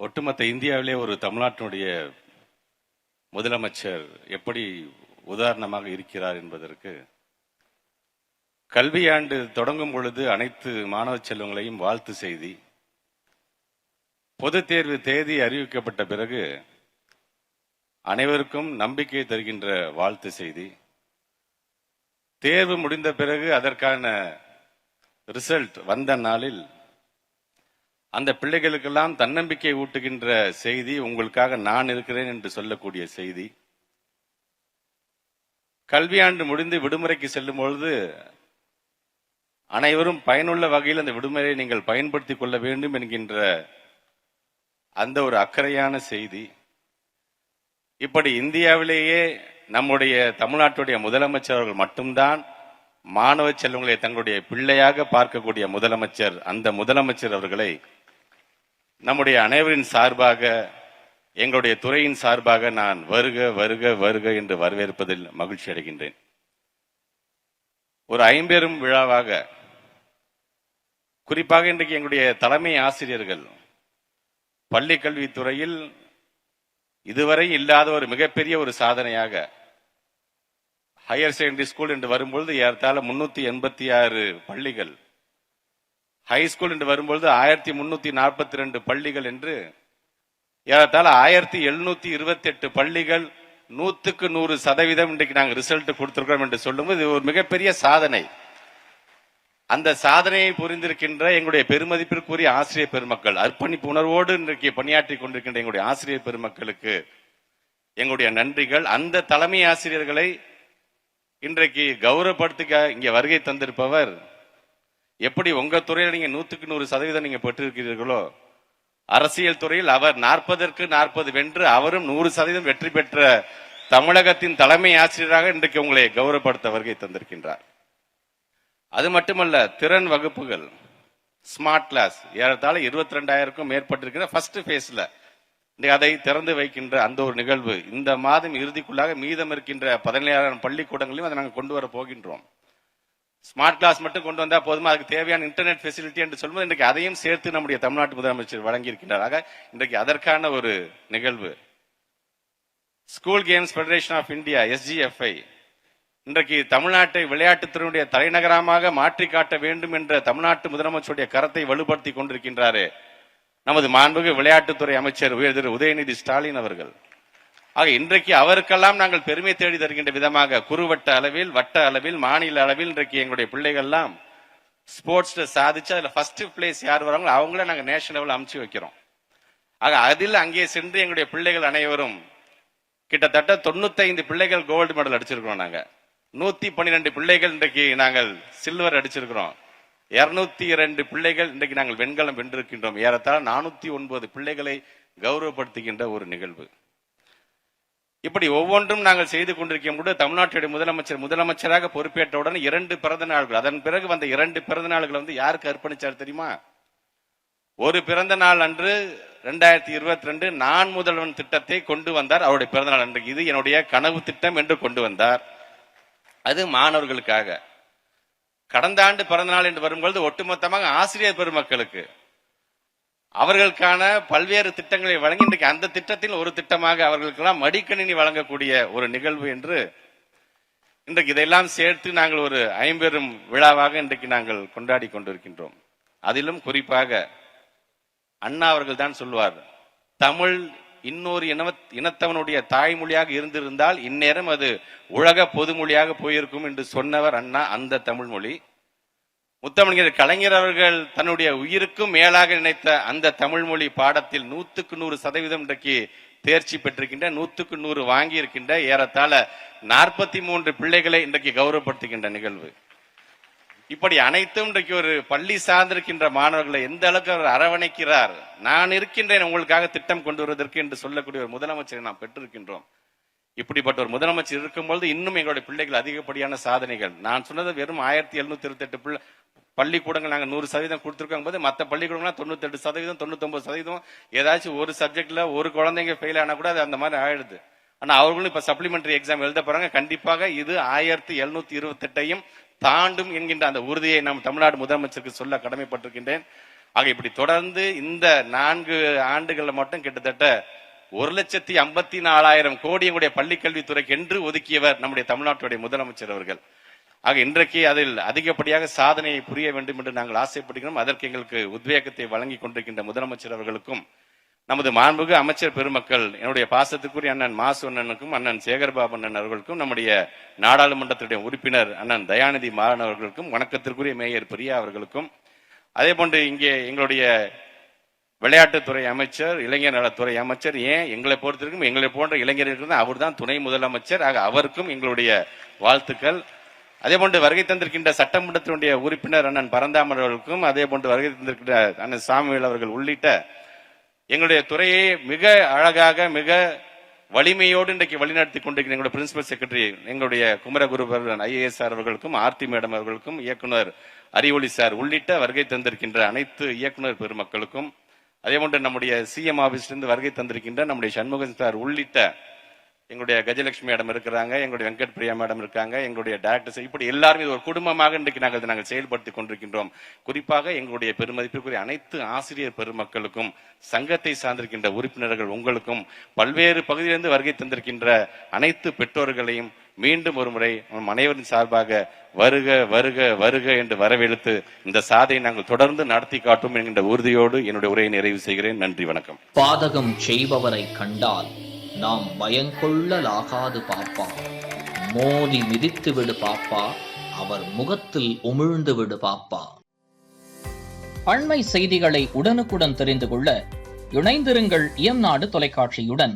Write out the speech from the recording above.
ஒட்டுமொத்த இந்தியாவிலே ஒரு தமிழ்நாட்டினுடைய முதலமைச்சர் எப்படி உதாரணமாக இருக்கிறார் என்பதற்கு கல்வியாண்டு தொடங்கும் பொழுது அனைத்து மாணவ செல்வங்களையும் வாழ்த்து செய்தி, பொதுத் தேர்வு தேதி அறிவிக்கப்பட்ட பிறகு அனைவருக்கும் நம்பிக்கை தருகின்ற வாழ்த்து செய்தி, தேர்வு முடிந்த பிறகு அதற்கான ரிசல்ட் வந்த நாளில் அந்த பிள்ளைகளுக்கெல்லாம் தன்னம்பிக்கை ஊட்டுகின்ற செய்தி, உங்களுக்காக நான் இருக்கிறேன் என்று சொல்லக்கூடிய செய்தி, கல்வியாண்டு முடிந்து விடுமுறைக்கு செல்லும் பொழுது அனைவரும் பயனுள்ள வகையில் அந்த விடுமுறையை நீங்கள் பயன்படுத்திக் கொள்ள வேண்டும் என்கின்ற அந்த ஒரு அக்கறையான செய்தி. இப்படி இந்தியாவிலேயே நம்முடைய தமிழ்நாட்டுடைய முதலமைச்சர் அவர்கள் மட்டும்தான் மாணவ செல்வங்களை தங்களுடைய பிள்ளையாக பார்க்கக்கூடிய முதலமைச்சர். அந்த முதலமைச்சர் அவர்களை நம்முடைய அனைவரின் சார்பாக, எங்களுடைய துறையின் சார்பாக நான் வருக வருக வருக என்று வரவேற்பதில் மகிழ்ச்சி அடைகின்றேன். ஒரு ஐம்பெரும் விழாவாக, குறிப்பாக இன்றைக்கு எங்களுடைய தலைமை ஆசிரியர்கள் பள்ளி கல்வித்துறையில் இதுவரை இல்லாத ஒரு மிகப்பெரிய ஒரு சாதனையாக, ஹையர் செகண்டரி ஸ்கூல் என்று வரும்பொழுது ஏறத்தாழ 386 பள்ளிகள், ஹை ஸ்கூல் என்று வரும்பொழுது 1342 பள்ளிகள் என்று ஏறத்தாழ 1728 பள்ளிகள் 100க்கு 100% இன்றைக்கு நாங்கள் ரிசல்ட் கொடுத்திருக்கிறோம் என்று சொல்லும்போது இது ஒரு மிகப்பெரிய சாதனை. அந்த சாதனையை புரிந்திருக்கின்ற எங்களுடைய பெருமதிப்பிற்குரிய ஆசிரியர் பெருமக்கள், அர்ப்பணிப்பு உணர்வோடு இன்றைக்கு பணியாற்றி கொண்டிருக்கின்ற எங்களுடைய ஆசிரியர் பெருமக்களுக்கு எங்களுடைய நன்றிகள். அந்த தலைமை ஆசிரியர்களை இன்றைக்கு கௌரவப்படுத்த இங்கே வருகை தந்திருப்பவர், எப்படி உங்க துறையில் நீங்க 100க்கு 100% நீங்க பெற்றிருக்கிறீர்களோ, அரசியல் துறையில் அவர் 40க்கு 40 வென்று அவரும் 100% வெற்றி பெற்ற தமிழகத்தின் தலைமை ஆசிரியராக இன்றைக்கு உங்களை கௌரவப்படுத்த வருகை தந்திருக்கின்றார். அது மட்டுமல்ல, திறன் வகுப்புகள், ஸ்மார்ட் கிளாஸ் ஏறத்தாழ 22,000க்கும் மேற்பட்டிருக்கிற ஃபர்ஸ்ட் பேஸ்ல அதை திறந்து வைக்கின்ற அந்த ஒரு நிகழ்வு இந்த மாதம் இறுதிக்குள்ளாக மீதம் இருக்கின்ற 17,000 பள்ளிக்கூடங்களையும் அதை நாங்கள் கொண்டு வர போகின்றோம். ஸ்மார்ட் கிளாஸ் மட்டும் கொண்டு வந்தா போதுமா, அதுக்கு தேவையான இன்டர்நெட் ஃபெசிலிட்டி என்று சொல்லும்போது இன்றைக்கு அதையும் சேர்த்து நம்முடைய தமிழ்நாட்டு முதலமைச்சர் வழங்கி இருக்கின்றார். இன்றைக்கு அதற்கான ஒரு நிகழ்வு. School games federation of India SGFI இன்றைக்கு தமிழ்நாட்டை விளையாட்டுத்துறையுடைய தலைநகரமாக மாற்றி காட்ட வேண்டும் என்ற தமிழ்நாட்டு முதலமைச்சருடைய கரத்தை வலுப்படுத்தி கொண்டிருக்கின்றாரே நமது மாண்புமிகு விளையாட்டுத்துறை அமைச்சர் திரு உதயநிதி ஸ்டாலின் அவர்கள். ஆக இன்றைக்கு அவருக்கெல்லாம் நாங்கள் பெருமை தேடி தருகின்ற விதமாக குறுவட்ட அளவில், வட்ட அளவில், மாநில அளவில் இன்றைக்கு எங்களுடைய பிள்ளைகள் எல்லாம் ஸ்போர்ட்ஸ்ல சாதிச்சு அதுல ஃபர்ஸ்ட் பிளேஸ் யார் வராங்களோ அவங்கள நாங்கள் நேஷனல் லெவல் அமுச்சு வைக்கிறோம். ஆக அதில் அங்கே சென்று எங்களுடைய பிள்ளைகள் அனைவரும் கிட்டத்தட்ட 95 பிள்ளைகள் கோல்டு மெடல் அடிச்சிருக்கிறோம். நாங்க 112 பிள்ளைகள் இன்றைக்கு நாங்கள் சில்வர் அடிச்சிருக்கிறோம். 202 பிள்ளைகள் இன்றைக்கு நாங்கள் வெண்கலம் வென்றிருக்கின்றோம். ஏறத்தாழ 409 பிள்ளைகளை கௌரவப்படுத்துகின்ற ஒரு நிகழ்வு. இப்படி ஒவ்வொன்றும் நாங்கள் செய்து கொண்டிருக்கும் போது தமிழ்நாட்டுடைய முதலமைச்சராக பொறுப்பேற்றவுடன் 2 பிறந்த நாள்கள், அதன் பிறகு வந்த 2 பிறந்த நாள்கள் வந்து யாருக்கு அர்ப்பணிச்சார் தெரியுமா? ஒரு பிறந்த நாள் அன்று 2022 நான் முதல்வன் திட்டத்தை கொண்டு வந்தார். அவருடைய பிறந்த நாள் அன்று இது என்னுடைய கனவு திட்டம் என்று கொண்டு வந்தார். அது மாணவர்களுக்காக. கடந்த ஆண்டு பிறந்த நாள் என்று வரும்பொழுது ஒட்டுமொத்தமாக ஆசிரியர் பெருமக்களுக்கு அவர்களுக்கான பல்வேறு திட்டங்களை வழங்கி இன்றைக்கு அந்த திட்டத்தில் ஒரு திட்டமாக அவர்களுக்கெல்லாம் மடிக்கணினி வழங்கக்கூடிய ஒரு நிகழ்வு என்று இன்றைக்கு இதெல்லாம் சேர்த்து நாங்கள் ஒரு ஐம்பெரும் விழாவாக இன்றைக்கு நாங்கள் கொண்டாடி கொண்டிருக்கின்றோம். அதிலும் குறிப்பாக அண்ணா அவர்கள் தான் சொல்வார், தமிழ் இன்னொரு இனத்தவனுடைய தாய்மொழியாக இருந்திருந்தால் இந்நேரம் அது உலக பொதுமொழியாக போயிருக்கும் என்று சொன்னவர் அண்ணா. அந்த தமிழ் மொழி முத்தமிழர் கலைஞர் அவர்கள் தன்னுடைய உயிருக்கும் மேலாக நினைத்த அந்த தமிழ் மொழி பாடத்தில் 100க்கு 100% இன்றைக்கு தேர்ச்சி பெற்றிருக்கின்ற, 100க்கு 100 வாங்கி இருக்கின்ற ஏறத்தாழ 43 பிள்ளைகளை இன்றைக்கு கௌரவப்படுத்துகின்ற நிகழ்வு. இப்படி அனைத்தும் இன்றைக்கு ஒரு பள்ளி சார்ந்திருக்கின்ற மாணவர்களை எந்த அளவுக்கு அவர் அரவணைக்கிறார். நான் இருக்கின்றேன் உங்களுக்காக திட்டம் கொண்டு வருவதற்கு என்று சொல்லக்கூடிய ஒரு முதலமைச்சரை நாம் பெற்றிருக்கின்றோம். இப்படிப்பட்ட ஒரு முதலமைச்சர் இருக்கும்போது இன்னும் எங்களுடைய பிள்ளைகள் அதிகப்படியான சாதனைகள். நான் சொன்னது வெறும் 1728 பள்ளிக்கூடங்கள் நாங்கள் 100% கொடுத்திருக்கோம் போது மற்ற பள்ளிக்கூடங்கள்லாம் 98%, 99% ஏதாச்சும் ஒரு சப்ஜெக்ட்ல ஒரு குழந்தைங்க ஃபெயில் ஆனா கூட அது அந்த மாதிரி ஆயிடுது. ஆனா அவர்களும் இப்ப சப்ளிமெண்டரி எக்ஸாம் எழுத போறாங்க. கண்டிப்பாக இது 1728 தாண்டும் என்கின்ற அந்த உறுதியை நாம் தமிழ்நாடு முதலமைச்சருக்கு சொல்ல கடமைப்பட்டிருக்கின்றேன். ஆக இப்படி தொடர்ந்து இந்த 4 ஆண்டுகள்ல மட்டும் கிட்டத்தட்ட 1,54,000 கோடி எங்களுடைய பள்ளிக்கல்வித்துறைக்கு என்று ஒதுக்கியவர் நம்முடைய தமிழ்நாட்டுடைய முதலமைச்சர் அவர்கள். ஆக இன்றைக்கு அதில் அதிகப்படியாக சாதனையை புரிய வேண்டும் என்று நாங்கள் ஆசைப்படுகிறோம். அதற்கு எங்களுக்கு உத்வேகத்தை வழங்கி கொண்டிருக்கின்ற முதலமைச்சர் அவர்களுக்கும், நமது மாண்புமிகு அமைச்சர் பெருமக்கள், என்னுடைய பாசத்துக்குரிய அண்ணன் மாசு அண்ணனுக்கும், அண்ணன் சேகர்பாபு அண்ணன் அவர்களுக்கும், நம்முடைய நாடாளுமன்றத்துடைய உறுப்பினர் அண்ணன் தயாநிதி மாறன் அவர்களுக்கும், வணக்கத்திற்குரிய மேயர் பிரியா அவர்களுக்கும், அதே போன்று இங்கே எங்களுடைய விளையாட்டுத்துறை அமைச்சர், இளைஞர் நலத்துறை அமைச்சர், ஏன் எங்களை பொறுத்திருக்கும் எங்களை போன்ற இளைஞர்களுக்கு அவர் தான் துணை முதலமைச்சர். ஆக அவருக்கும் எங்களுடைய வாழ்த்துக்கள். அதே போன்று வருகை தந்திருக்கின்ற சட்டமன்றத்தினுடைய உறுப்பினர் அண்ணன் பரந்தாமன் அவர்களுக்கும், அதே போன்று வருகை தந்திருக்கின்ற அண்ணன் சாமுவேல் அவர்கள் உள்ளிட்ட எங்களுடைய துறையை மிக அழகாக மிக வலிமையோடு இன்றைக்கு வழிநடத்தி கொண்டிருக்கிற எங்களுடைய பிரின்சிபல் செக்ரட்டரி எங்களுடைய குமரகுருபரன் IAS அவர்களுக்கும், ஆர்த்தி மேடம் அவர்களுக்கும், இயக்குனர் அறிவொளி சார் உள்ளிட்ட வருகை தந்திருக்கின்ற அனைத்து இயக்குனர் பெருமக்களுக்கும், அதே போன்று நம்முடைய CM ஆபீஸ்லிருந்து வருகை தந்திருக்கின்ற நம்முடைய சண்முகன் சார் உள்ளிட்ட எங்களுடைய கஜலட்சுமி மேடம் இருக்கிறாங்க, எங்களுடைய வெங்கட் பிரியா மேடம் இருக்காங்க, எங்களுடைய டைரக்டர்ஸ், இப்படி எல்லாரும் இது ஒரு குடும்பமாக இன்றைக்கு நாங்கள் செயல்படுத்திக் கொண்டிருக்கின்றோம். குறிப்பாக எங்களுடைய பெருமதிப்பிற்குரிய அனைத்து ஆசிரியர் பெருமக்களுக்கும், சங்கத்தை சார்ந்திருக்கின்ற உறுப்பினர்கள் உங்களுக்கும், பல்வேறு பகுதியிலிருந்து வருகை தந்திருக்கின்ற அனைத்து பெற்றோர்களையும் மீண்டும் ஒரு முறை அனைவரின் சார்பாக வருக வருக வருக என்று வரவேற்று இந்த சாதையை நாங்கள் தொடர்ந்து நடத்தி காட்டும் என்கின்ற உறுதியோடு என்னுடைய உரையை நிறைவு செய்கிறேன். நன்றி, வணக்கம். பாதகம் செய்பவரை கண்டால் நாம் பயங்கொள்ளலாகாது பாப்பா, மோதி மிதித்து விடு பாப்பா, அவர் முகத்தில் உமிழ்ந்து விடு பாப்பா. அண்மை செய்திகளை உடனுக்குடன் தெரிந்து கொள்ள இணைந்திருங்கள் இயம்நாடு தொலைக்காட்சியுடன்.